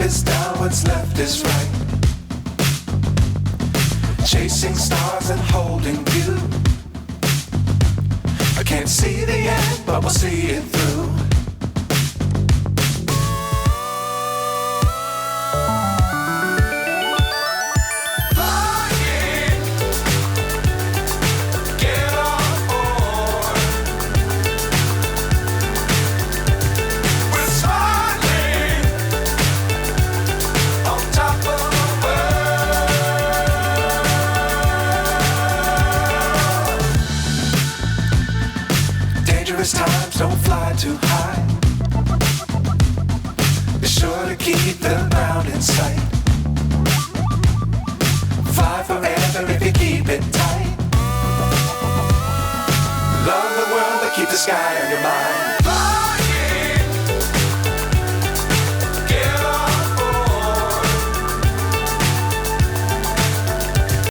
is down, what's left is right. Chasing stars and holding you. I can't see the end, but we'll see it through. Times don't fly too high. Be sure to keep the ground in sight. Fly forever if you keep it tight. Love the world but keep the sky on your mind.